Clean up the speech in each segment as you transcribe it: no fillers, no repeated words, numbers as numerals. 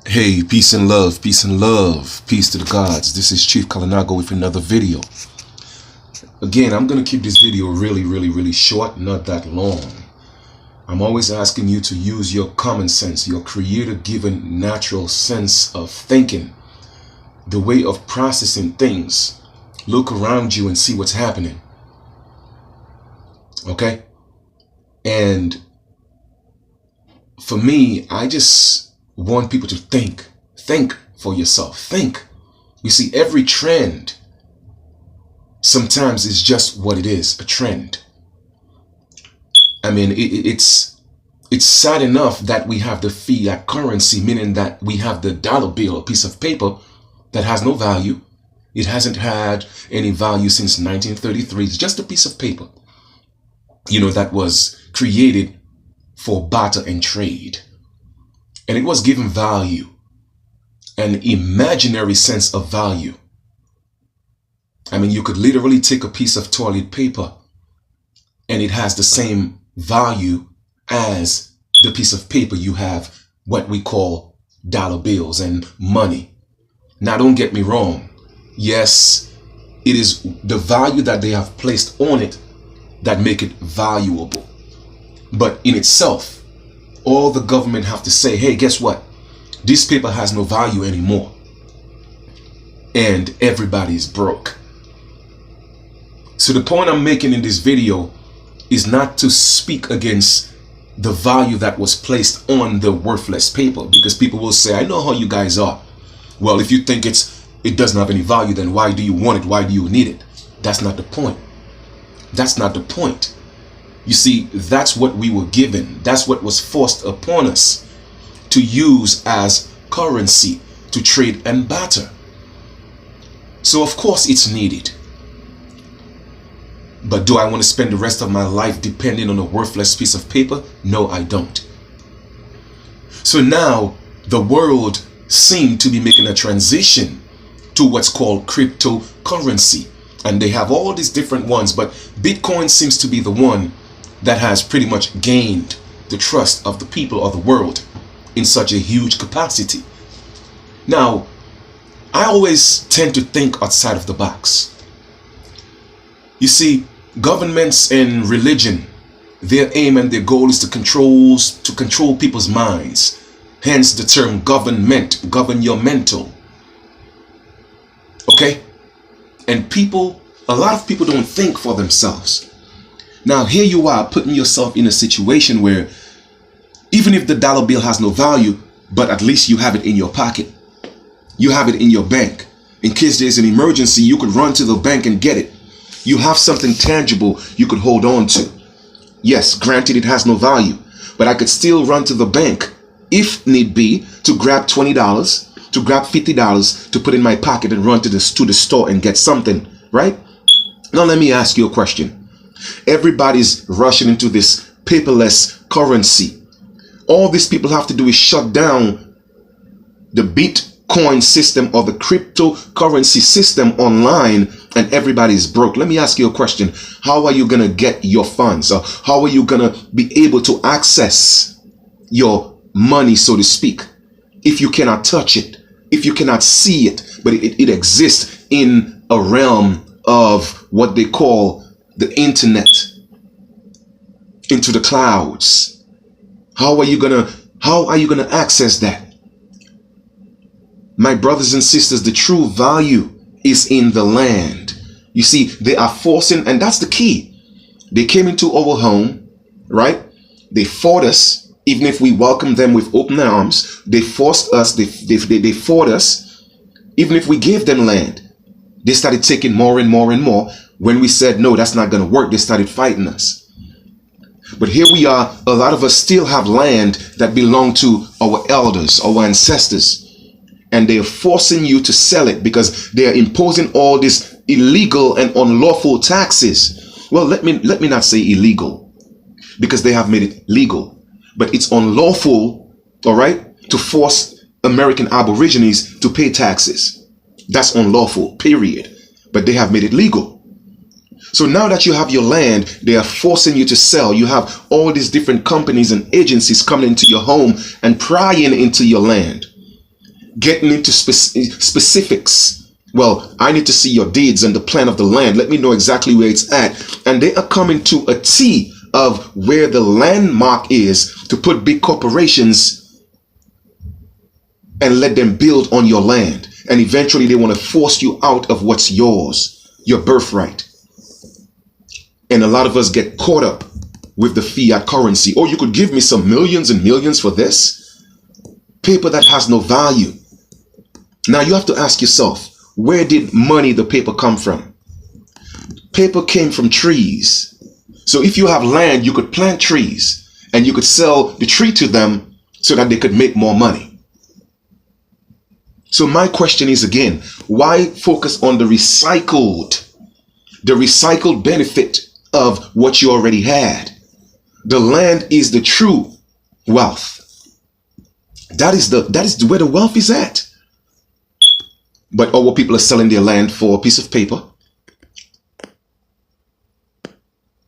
Hey, peace and love, peace and love, peace to the gods. This is Chief Kalinago with another video. Again, I'm going to keep this video really short, not that long. I'm always asking you to use your common sense, your creator-given natural sense of thinking, the way of processing things. Look around you and see what's happening. Okay? And for me, I just want people to think for yourself. Think. You see, every trend sometimes is just what it is, a trend. I mean, it's sad enough that we have the fiat currency, meaning that we have the dollar bill, a piece of paper that has no value. It hasn't had any value since 1933. It's just a piece of paper, you know, that was created for barter and trade. And it was given value, an imaginary sense of value. I mean, you could literally take a piece of toilet paper and it has the same value as the piece of paper. You have what we call dollar bills and money. Now, don't get me wrong. Yes, it is the value that they have placed on it that make it valuable. But in itself, all the government have to say, hey, guess what? This paper has no value anymore. And everybody's broke. So the point I'm making in this video is not to speak against the value that was placed on the worthless paper, because people will say, I know how you guys are. Well, if you think it doesn't have any value, then why do you want it? Why do you need it? That's not the point. That's not the point. You see, that's what we were given. That's what was forced upon us to use as currency to trade and barter. So of course it's needed. But do I want to spend the rest of my life depending on a worthless piece of paper? No, I don't. So now the world seemed to be making a transition to what's called cryptocurrency. And they have all these different ones, but Bitcoin seems to be the one that has pretty much gained the trust of the people of the world in such a huge capacity. Now, I always tend to think outside of the box. You see, governments and religion, their aim and their goal is to control people's minds. Hence the term government, govern your mental. Okay? And a lot of people don't think for themselves. Now, here you are putting yourself in a situation where even if the dollar bill has no value, but at least you have it in your pocket. You have it in your bank. In case there's an emergency, you could run to the bank and get it. You have something tangible you could hold on to. Yes, granted, it has no value, but I could still run to the bank, if need be, to grab $20, to grab $50, to put in my pocket and run to the store and get something, right? Now, let me ask you a question. Everybody's rushing into this paperless currency. All these people have to do is shut down the Bitcoin system or the cryptocurrency system online and everybody's broke. Let me ask you a question. How are you going to get your funds? Or how are you going to be able to access your money, so to speak, if you cannot touch it, if you cannot see it, but it exists in a realm of what they call the internet, into the clouds? How are you gonna access that? My brothers and sisters, the true value is in the land. You see, they are forcing, and that's the key. They came into our home, right? They fought us, even if we welcomed them with open arms. They forced us, they fought us, even if we gave them land. They started taking more and more and more. When we said, no, that's not going to work, they started fighting us. But here we are, a lot of us still have land that belonged to our elders, our ancestors. And they're forcing you to sell it because they are imposing all these illegal and unlawful taxes. Well, let me not say illegal, because they have made it legal. But it's unlawful, all right, to force American aborigines to pay taxes. That's unlawful, period. But they have made it legal. So now that you have your land, they are forcing you to sell. You have all these different companies and agencies coming into your home and prying into your land. getting into specifics. Well, I need to see your deeds and the plan of the land. Let me know exactly where it's at. And they are coming to a T of where the landmark is to put big corporations and let them build on your land. And eventually they want to force you out of what's yours, your birthright. And a lot of us get caught up with the fiat currency. Oh, you could give me some millions and millions for this paper that has no value. Now you have to ask yourself, where did money, the paper, come from? Paper came from trees. So if you have land, you could plant trees and you could sell the tree to them so that they could make more money. So my question is again, why focus on the recycled benefit of what you already had? The land is the true wealth. That is where the wealth is at. But our people are selling their land for a piece of paper.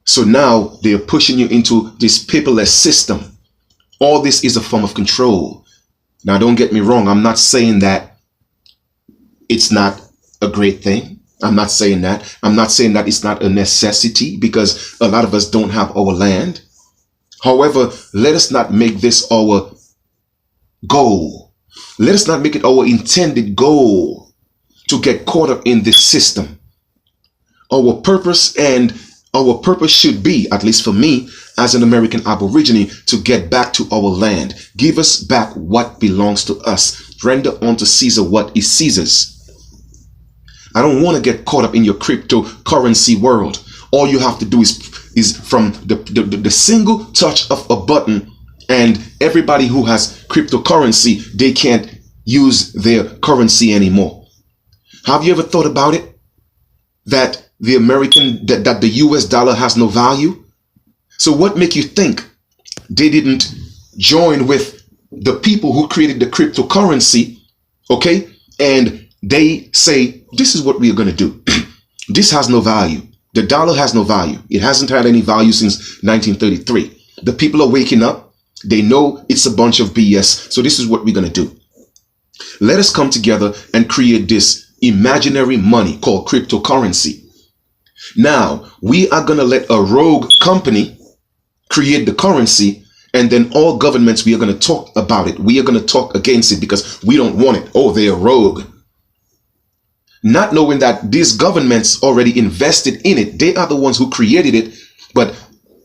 So now they are pushing you into this paperless system. All this is a form of control. Now, don't get me wrong. I'm not saying that it's not a great thing. I'm not saying that. I'm not saying that it's not a necessity, because a lot of us don't have our land. However, let us not make this our goal. Let us not make it our intended goal to get caught up in this system. Our purpose should be, at least for me, as an American Aborigine, to get back to our land. Give us back what belongs to us. Render unto Caesar what is Caesar's. I don't want to get caught up in your cryptocurrency world. All you have to do is from the single touch of a button, and everybody who has cryptocurrency, they can't use their currency anymore. Have you ever thought about it? That the US dollar has no value? So what make you think they didn't join with the people who created the cryptocurrency, okay? And they say, this is what we are going to do. This has no value. The dollar has no value. It hasn't had any value since 1933. The people are waking up. They know it's a bunch of BS. So this is what we're going to do. Let us come together and create this imaginary money called cryptocurrency. Now, we are going to let a rogue company create the currency, and then all governments, we are going to talk about it. We are going to talk against it because we don't want it. Oh, they're rogue. Not knowing that these governments already invested in it. They are the ones who created it, but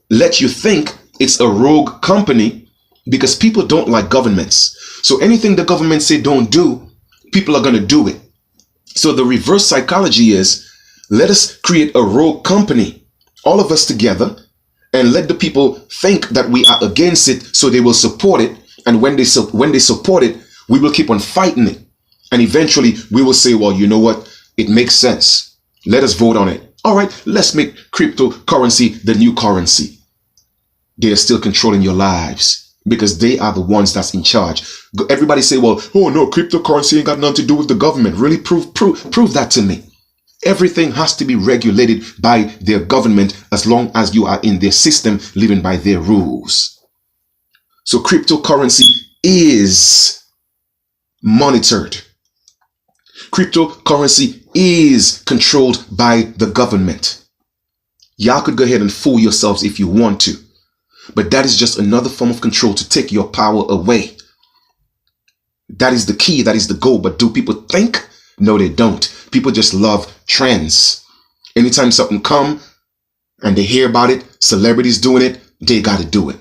let you think it's a rogue company because people don't like governments. So anything the government say don't do, people are going to do it. So the reverse psychology is, let us create a rogue company, all of us together, and let the people think that we are against it, so they will support it. And when they support it, we will keep on fighting it. And eventually we will say, well, you know what? It makes sense. Let us vote on it. All right, let's make cryptocurrency the new currency. They are still controlling your lives because they are the ones that's in charge. Everybody say, well, oh no, cryptocurrency ain't got nothing to do with the government. Really? Prove that to me. Everything has to be regulated by their government as long as you are in their system, living by their rules. So cryptocurrency is monitored. Cryptocurrency is controlled by the government. Y'all could go ahead and fool yourselves if you want to, but that is just another form of control to take your power away. That is the key. That is the goal. But do people think? No, they don't. People just love trends. Anytime something come and they hear about it, celebrities doing it, they got to do it.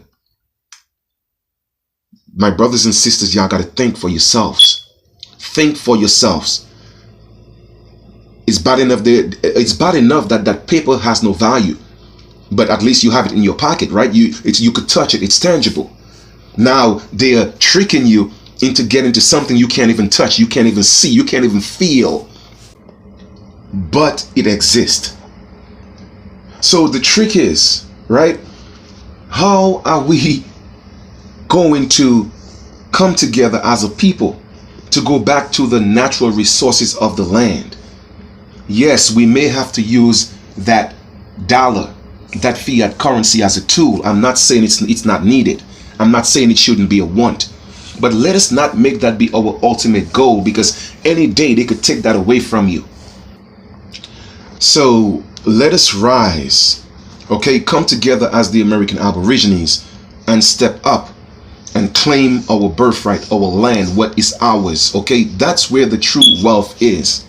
My brothers and sisters, y'all got to think for yourselves. Think for yourselves. It's bad enough that that paper has no value, but at least you have it in your pocket, right? You could touch it. It's tangible. Now they are tricking you into getting to something you can't even touch, you can't even see, you can't even feel, but it exists. So the trick is, right? How are we going to come together as a people to go back to the natural resources of the land? Yes, we may have to use that dollar, that fiat currency as a tool. I'm not saying it's not needed. I'm not saying it shouldn't be a want. But let us not make that be our ultimate goal, because any day they could take that away from you. So let us rise, okay, come together as the American Aborigines and step up and claim our birthright, our land, what is ours. Okay, that's where the true wealth is.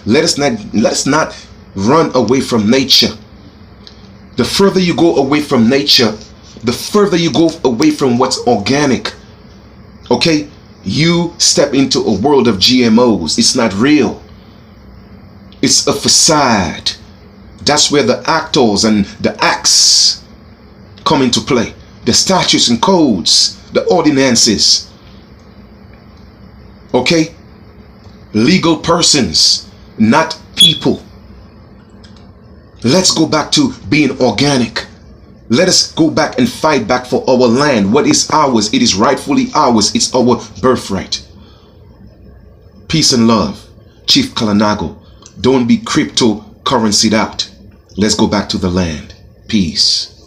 Let us not run away from nature. The further you go away from nature, the further you go away from what's organic. Okay, you step into a world of GMOs. It's not real. It's a facade. That's where the actors and the acts come into play. The statutes and codes, the ordinances. Okay? Legal persons, not people. Let's go back to being organic. Let us go back and fight back for our land. What is ours? It is rightfully ours. It's our birthright. Peace and love. Chief Kalanago. Don't be cryptocurrency'd out. Let's go back to the land. Peace.